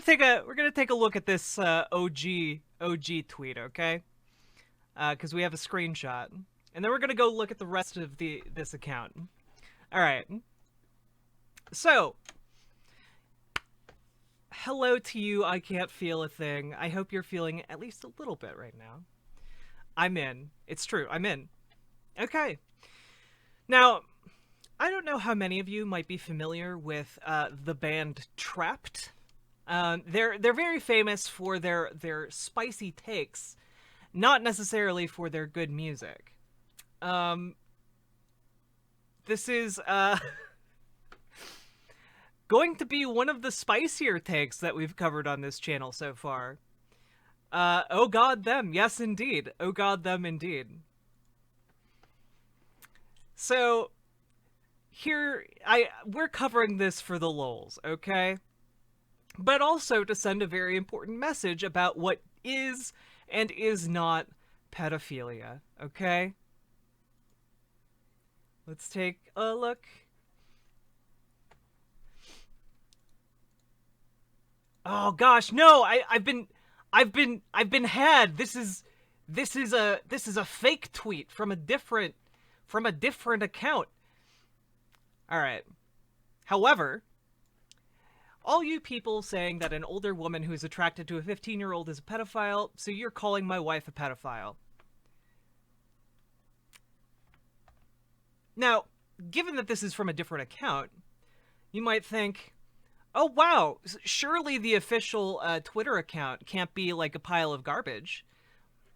gonna take a look at this OG tweet, okay? Because we have a screenshot, and then we're gonna go look at the rest of this account. All right. So, hello to you. I can't feel a thing. I hope you're feeling at least a little bit right now. I'm in. It's true. I'm in. Okay. Now, I don't know how many of you might be familiar with the band Trapped. They're very famous for their spicy takes, not necessarily for their good music. This is going to be one of the spicier takes that we've covered on this channel so far. Oh god them, yes indeed. Oh god them indeed. So we're covering this for the lulz, okay? But also to send a very important message about what is and is not pedophilia, okay? Let's take a look. Oh gosh, no! I've been had. This is a fake tweet from a different account. All right. However, all you people saying that an older woman who's attracted to a 15-year-old is a pedophile, so you're calling my wife a pedophile. Now, given that this is from a different account, you might think, oh wow, surely the official Twitter account can't be like a pile of garbage.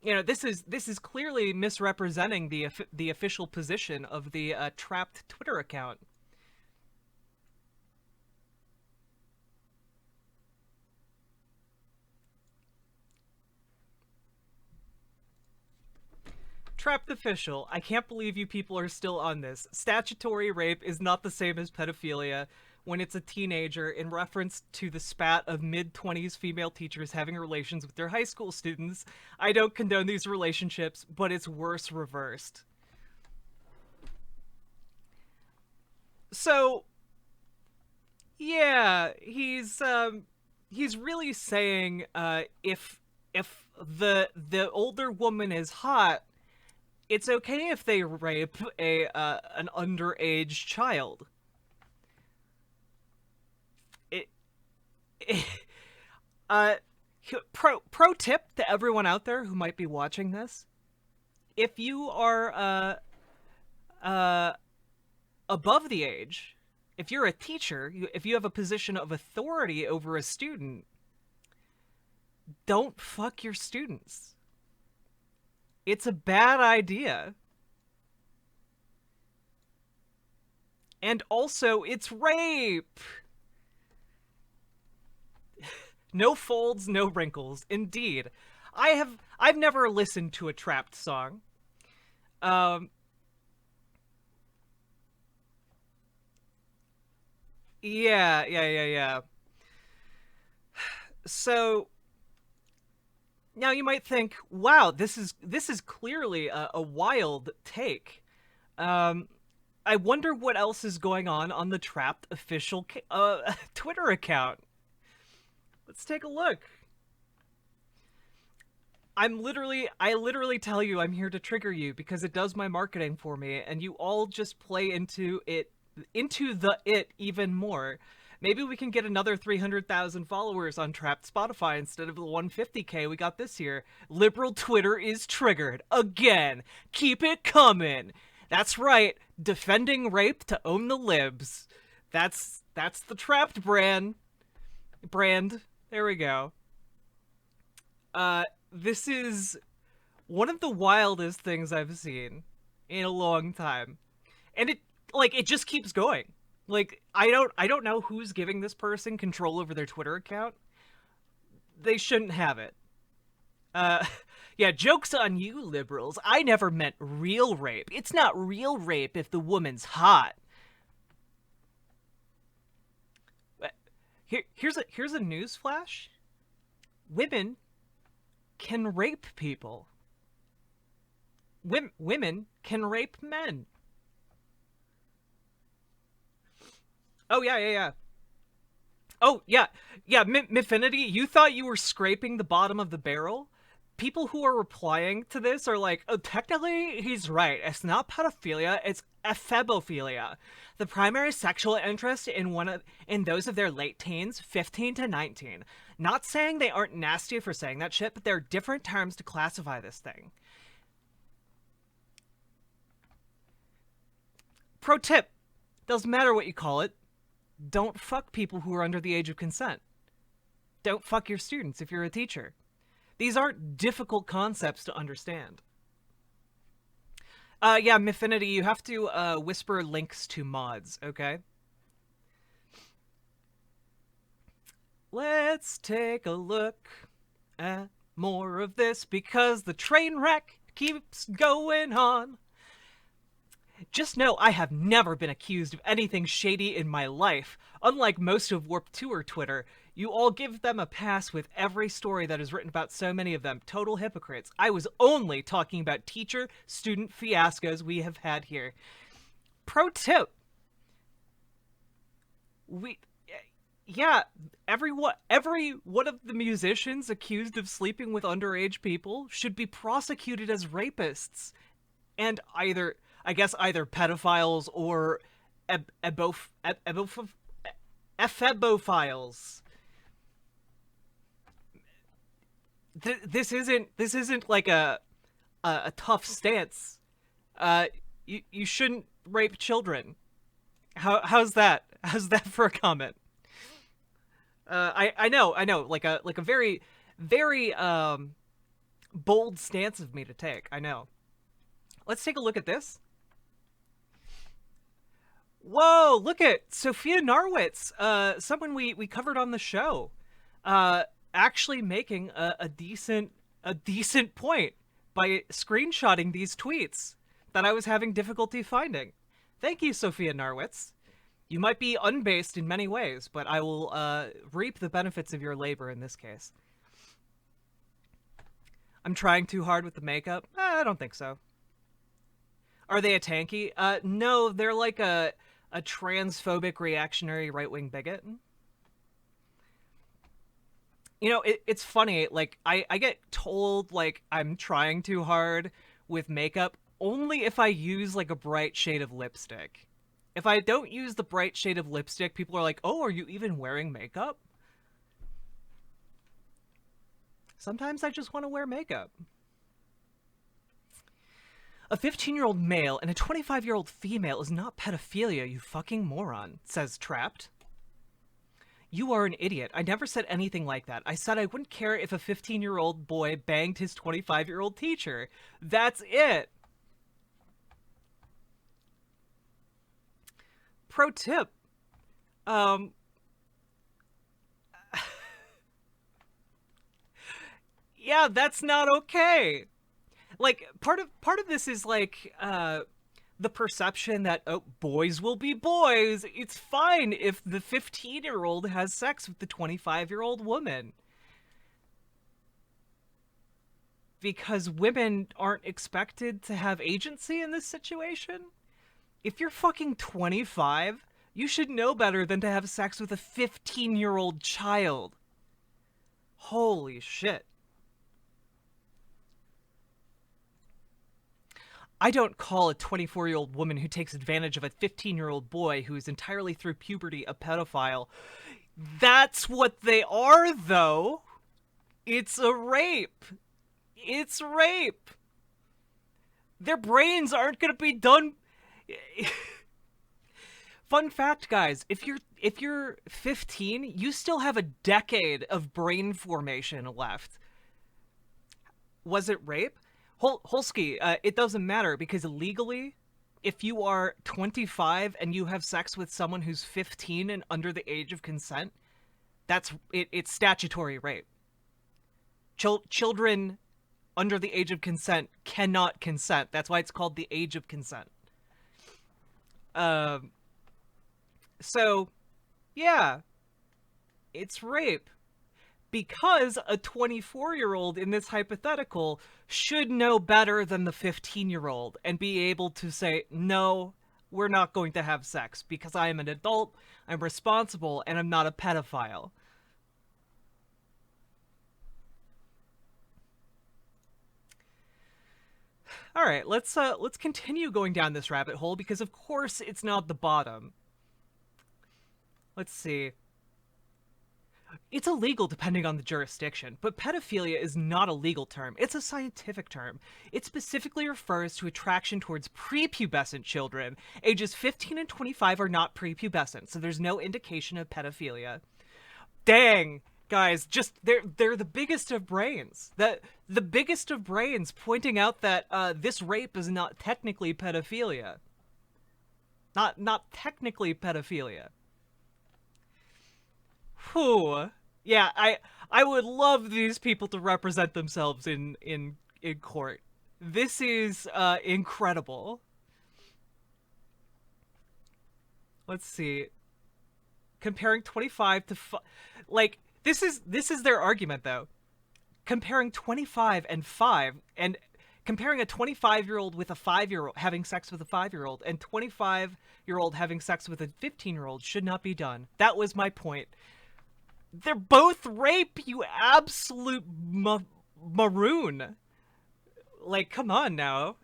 You know, this is clearly misrepresenting the official position of the Trapped Twitter account. Trapped official, I can't believe you people are still on this. Statutory rape is not the same as pedophilia when it's a teenager, in reference to the spat of mid-20s female teachers having relations with their high school students. I don't condone these relationships, but it's worse reversed. So, yeah, he's really saying if the older woman is hot, it's okay if they rape an underage child. Pro tip to everyone out there who might be watching this: if you are above the age, if you're a teacher, if you have a position of authority over a student, don't fuck your students. It's a bad idea. And also, it's rape. No folds, no wrinkles. Indeed. I've never listened to a Trapped song. Yeah. So now you might think, wow, this is clearly a wild take. I wonder what else is going on the Trapped official Twitter account. Let's take a look. I literally tell you I'm here to trigger you because it does my marketing for me, and you all just play into it even more. Maybe we can get another 300,000 followers on Trapped Spotify instead of the 150K we got this year. Liberal Twitter is triggered. Again. Keep it coming. That's right. Defending rape to own the libs. That's the Trapped brand. There we go. This is one of the wildest things I've seen in a long time. And it just keeps going. Like, I don't know who's giving this person control over their Twitter account. They shouldn't have it. Yeah, joke's on you, liberals. I never meant real rape. It's not real rape if the woman's hot. Here's a news flash. Women can rape people. Women can rape men. Oh yeah. Oh, yeah. Yeah, Mifinity, you thought you were scraping the bottom of the barrel? People who are replying to this are like, oh, technically, he's right. It's not pedophilia, it's ephebophilia. The primary sexual interest in those of their late teens, 15 to 19. Not saying they aren't nasty for saying that shit, but there are different terms to classify this thing. Pro tip, doesn't matter what you call it, don't fuck people who are under the age of consent. Don't fuck your students if you're a teacher. These aren't difficult concepts to understand. Yeah, Mifinity, you have to whisper links to mods, okay? Let's take a look at more of this because the train wreck keeps going on. Just know I have never been accused of anything shady in my life. Unlike most of Warped Tour Twitter, you all give them a pass with every story that is written about so many of them. Total hypocrites. I was only talking about teacher-student fiascos we have had here. Pro tip. Every one of the musicians accused of sleeping with underage people should be prosecuted as rapists. And either pedophiles or ephebophiles. This isn't like a tough stance. You shouldn't rape children. How's that? How's that for a comment? I know, like a very bold stance of me to take. I know. Let's take a look at this. Whoa, look at Sophia Narwitz, someone we covered on the show, actually making a decent point by screenshotting these tweets that I was having difficulty finding. Thank you, Sophia Narwitz. You might be unbased in many ways, but I will reap the benefits of your labor in this case. I'm trying too hard with the makeup? I don't think so. Are they a tanky? No, they're like a transphobic reactionary right-wing bigot. You know, it's funny, like, I get told, like, I'm trying too hard with makeup only if I use, like, a bright shade of lipstick. If I don't use the bright shade of lipstick, people are like, oh, are you even wearing makeup? Sometimes I just want to wear makeup. A 15-year-old male and a 25-year-old female is not pedophilia, you fucking moron, says Trapped. You are an idiot. I never said anything like that. I said I wouldn't care if a 15-year-old boy banged his 25-year-old teacher. That's it. Pro tip. Yeah, that's not okay. Like, part of this is, like, the perception that, oh, boys will be boys. It's fine if the 15-year-old has sex with the 25-year-old woman. Because women aren't expected to have agency in this situation? If you're fucking 25, you should know better than to have sex with a 15-year-old child. Holy shit. I don't call a 24-year-old woman who takes advantage of a 15-year-old boy who is entirely through puberty a pedophile. That's what they are, though. It's a rape. It's rape. Their brains aren't going to be done. Fun fact, guys, if you're 15, you still have a decade of brain formation left. Was it rape? Holsky, it doesn't matter because legally, if you are 25 and you have sex with someone who's 15 and under the age of consent, it's statutory rape. Children under the age of consent cannot consent. That's why it's called the age of consent. So, yeah, it's rape. Because a 24-year-old in this hypothetical should know better than the 15-year-old and be able to say, no, we're not going to have sex because I am an adult, I'm responsible, and I'm not a pedophile. All right, let's continue going down this rabbit hole because of course it's not the bottom. Let's see. It's illegal depending on the jurisdiction, but pedophilia is not a legal term. It's a scientific term. It specifically refers to attraction towards prepubescent children. Ages 15 and 25 are not prepubescent, so there's no indication of pedophilia. Dang, guys, just they're the biggest of brains. The biggest of brains pointing out that this rape is not technically pedophilia. Not technically pedophilia. Whew. Yeah, I would love these people to represent themselves in court. This is incredible. Let's see. Comparing 25 to like this is their argument though. Comparing 25 and 5 and comparing a 25-year-old with a 5-year-old having sex with a 5-year-old and 25-year-old having sex with a 15-year-old should not be done. That was my point. They're both rape, you absolute maroon. Like, come on now.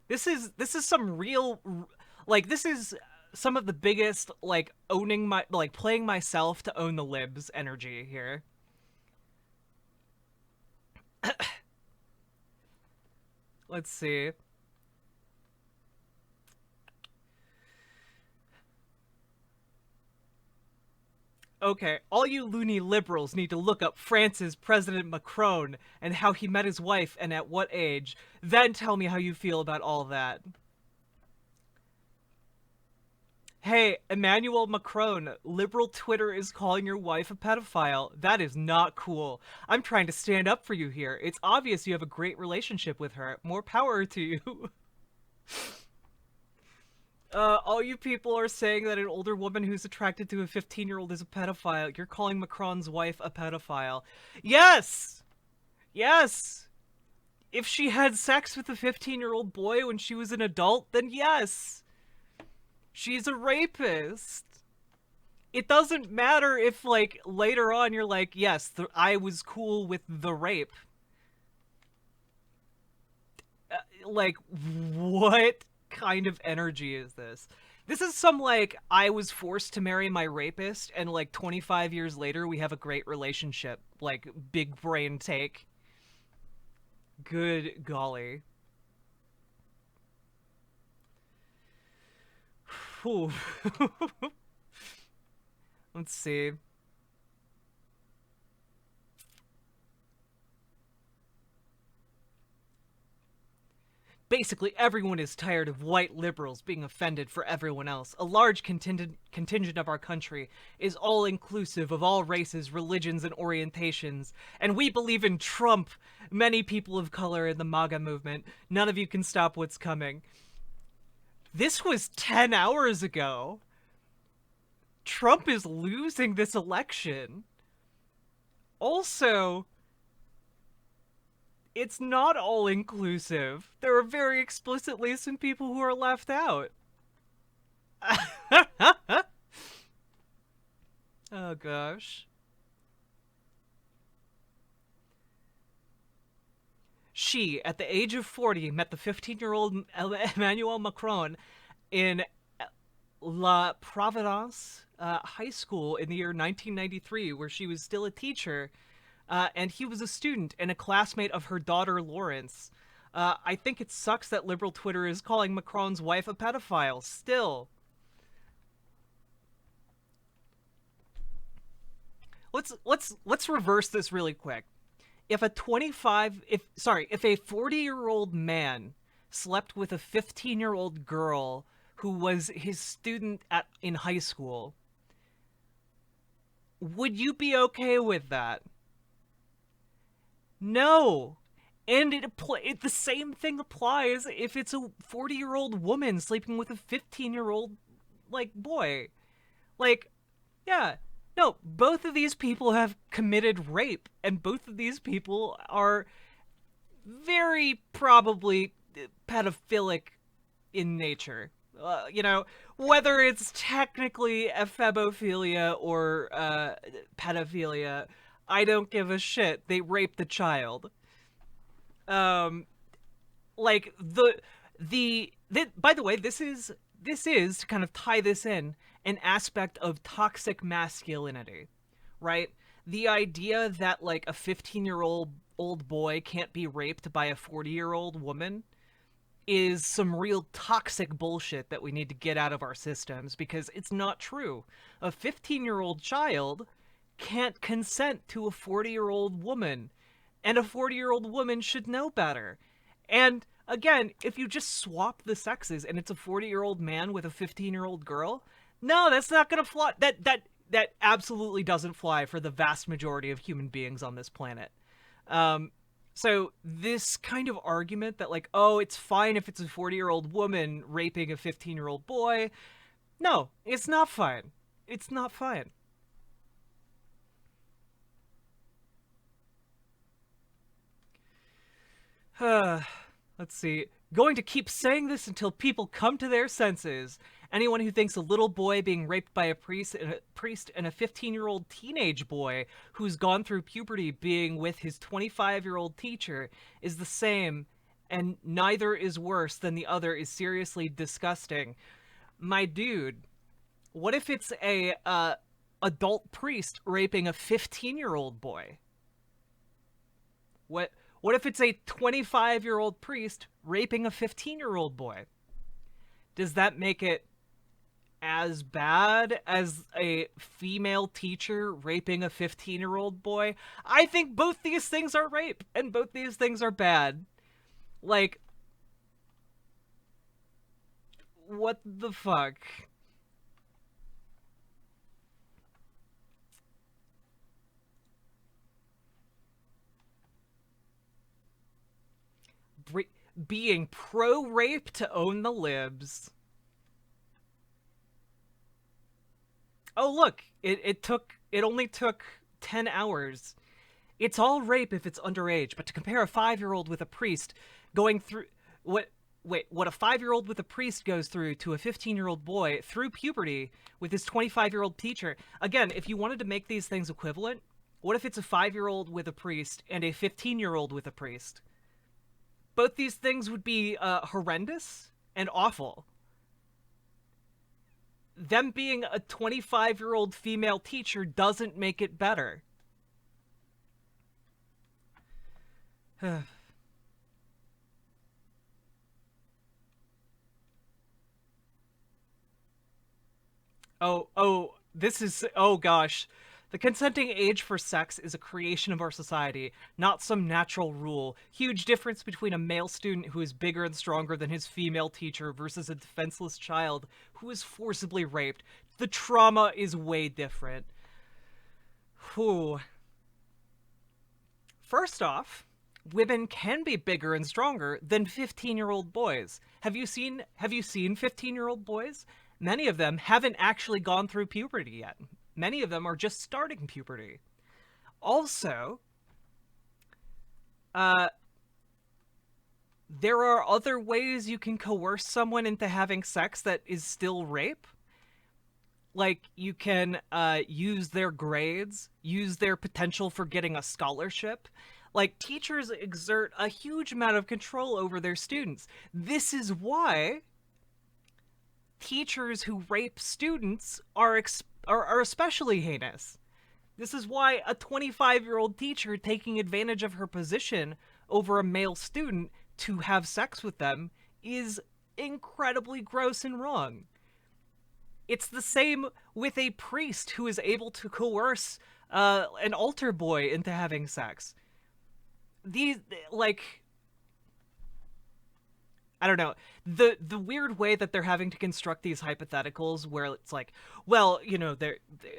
This is some real, like, this is some of the biggest, like, owning my, like, playing myself to own the libs energy here. Let's see. Okay, all you loony liberals need to look up France's President Macron and how he met his wife and at what age. Then tell me how you feel about all that. Hey, Emmanuel Macron, liberal Twitter is calling your wife a pedophile. That is not cool. I'm trying to stand up for you here. It's obvious you have a great relationship with her. More power to you. All you people are saying that an older woman who's attracted to a 15-year-old is a pedophile. You're calling Macron's wife a pedophile. Yes! Yes! If she had sex with a 15-year-old boy when she was an adult, then yes! She's a rapist. It doesn't matter if, like, later on you're like, yes, I was cool with the rape. Like, what kind of energy is this? This is some, like, I was forced to marry my rapist, and, like, 25 years later we have a great relationship. Like, big brain take. Good golly. Whew. Let's see. Basically, everyone is tired of white liberals being offended for everyone else. A large contingent of our country is all-inclusive of all races, religions, and orientations. And we believe in Trump, many people of color in the MAGA movement. None of you can stop what's coming. This was 10 hours ago. Trump is losing this election. Also, it's not all-inclusive. There are very explicitly some people who are left out. Oh gosh. She, at the age of 40, met the 15-year-old Emmanuel Macron in La Providence High School in the year 1993, where she was still a teacher. And he was a student and a classmate of her daughter, Lawrence. I think it sucks that liberal Twitter is calling Macron's wife a pedophile, still. Let's reverse this really quick. If a 40-year-old man slept with a 15-year-old girl who was his student in high school, would you be okay with that? No. And the same thing applies if it's a 40-year-old woman sleeping with a 15-year-old, like, boy. Like, yeah. No, both of these people have committed rape, and both of these people are very probably pedophilic in nature. You know, whether it's technically ephebophilia or pedophilia, I don't give a shit. They raped the child. Um, like by the way, this is to kind of tie this in, an aspect of toxic masculinity, right? The idea that like a 15-year-old boy can't be raped by a 40-year-old woman is some real toxic bullshit that we need to get out of our systems, because it's not true. A 15-year-old child can't consent to a 40-year-old woman, and a 40-year-old woman should know better. And again, if you just swap the sexes and it's a 40-year-old man with a 15-year-old girl, no, that's not going to fly. That absolutely doesn't fly for the vast majority of human beings on this planet. Um, so this kind of argument that like, oh, it's fine if it's a 40-year-old woman raping a 15-year-old boy, no, it's not fine. It's not fine. Let's see. Going to keep saying this until people come to their senses. Anyone who thinks a little boy being raped by a priest and a 15-year-old teenage boy who's gone through puberty being with his 25-year-old teacher is the same, and neither is worse than the other, is seriously disgusting. My dude, what if it's a adult priest raping a 15-year-old boy? What what if it's a 25-year-old priest raping a 15-year-old boy? Does that make it as bad as a female teacher raping a 15-year-old boy? I think both these things are rape and both these things are bad. Like, what the fuck? Bre- Being pro rape to own the libs. Oh, look, it only took 10 hours. It's all rape if it's underage, but to compare a 5-year-old with a priest going through what what a 5-year-old with a priest goes through to a 15-year-old boy through puberty with his 25-year-old teacher. Again, if you wanted to make these things equivalent, what if it's a 5-year-old with a priest and a 15-year-old with a priest? Both these things would be horrendous and awful. Them being a 25-year-old female teacher doesn't make it better. This is, oh gosh. The consenting age for sex is a creation of our society, not some natural rule. Huge difference between a male student who is bigger and stronger than his female teacher versus a defenseless child who is forcibly raped. The trauma is way different. Whew. First off, women can be bigger and stronger than 15-year-old boys. Have you seen 15-year-old boys? Many of them haven't actually gone through puberty yet. Many of them are just starting puberty. Also, uh there are other ways you can coerce someone into having sex that is still rape. Like, you can use their grades, use their potential for getting a scholarship. Like, teachers exert a huge amount of control over their students. This is why teachers who rape students are especially heinous. This is why a 25-year-old teacher taking advantage of her position over a male student to have sex with them is incredibly gross and wrong. It's the same with a priest who is able to coerce an altar boy into having sex. These, like, I don't know, the weird way that they're having to construct these hypotheticals, where it's like, well, the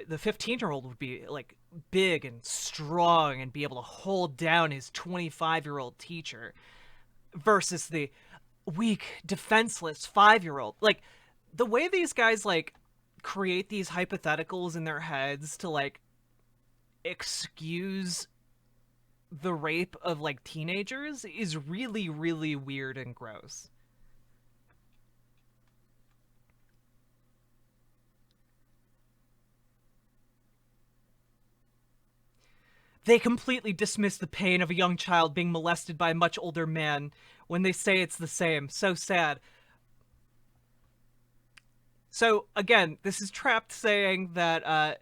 15-year-old would be like big and strong and be able to hold down his 25-year-old teacher, versus the weak, defenseless 5-year-old. Like, the way these guys like create these hypotheticals in their heads to like excuse the rape of like teenagers is really, really weird and gross. They completely dismiss the pain of a young child being molested by a much older man when they say it's the same. So sad. So again, this is Trapped saying that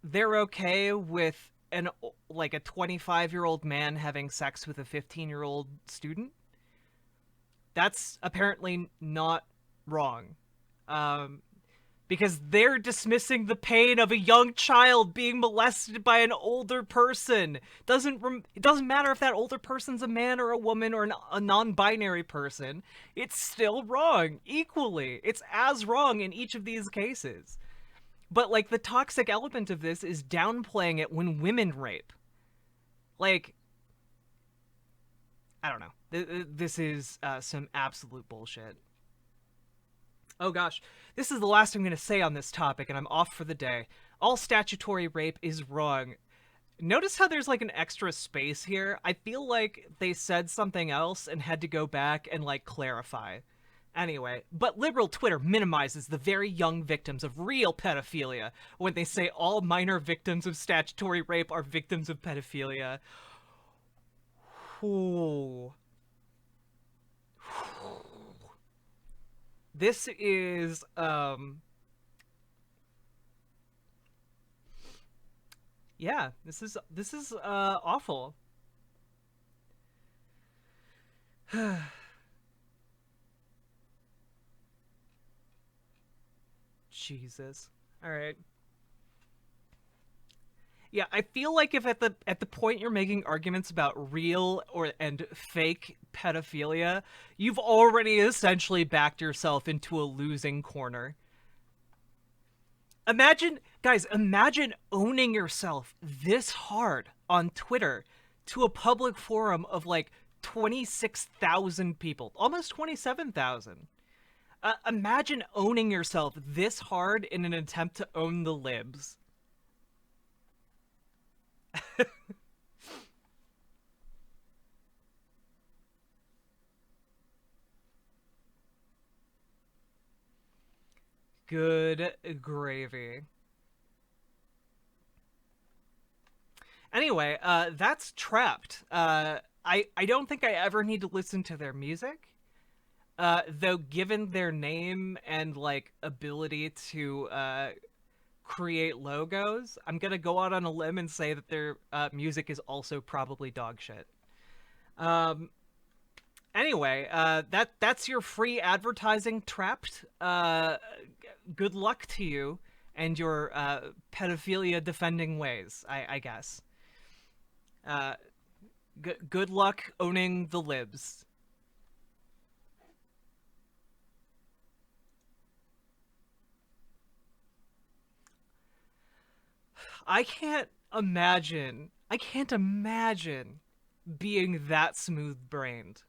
they're okay with an like a 25-year-old man having sex with a 15-year-old student. That's apparently not wrong. Um, because they're dismissing the pain of a young child being molested by an older person. It doesn't matter if that older person's a man or a woman or a non-binary person. It's still wrong equally. It's as wrong in each of these cases. But like the toxic element of this is downplaying it when women rape. Like, I don't know. This is some absolute bullshit. Oh gosh, this is the last I'm going to say on this topic, and I'm off for the day. All statutory rape is wrong. Notice how there's like an extra space here? I feel like they said something else and had to go back and like clarify. Anyway, but liberal Twitter minimizes the very young victims of real pedophilia when they say all minor victims of statutory rape are victims of pedophilia. Ooh. This is, yeah, this is awful. Jesus. All right. Yeah, I feel like if at the point you're making arguments about real or and fake pedophilia, you've already essentially backed yourself into a losing corner. Imagine, guys, imagine owning yourself this hard on Twitter to a public forum of like 26,000 people, almost 27,000. Imagine owning yourself this hard in an attempt to own the libs. Good gravy. Anyway, that's Trapped. I don't think I ever need to listen to their music. Though given their name and like ability to create logos, I'm gonna go out on a limb and say that their music is also probably dog shit. Um, anyway, that's your free advertising, Trapped. Good luck to you and your pedophilia defending ways, I guess. Uh, good luck owning the libs. I can't imagine being that smooth brained.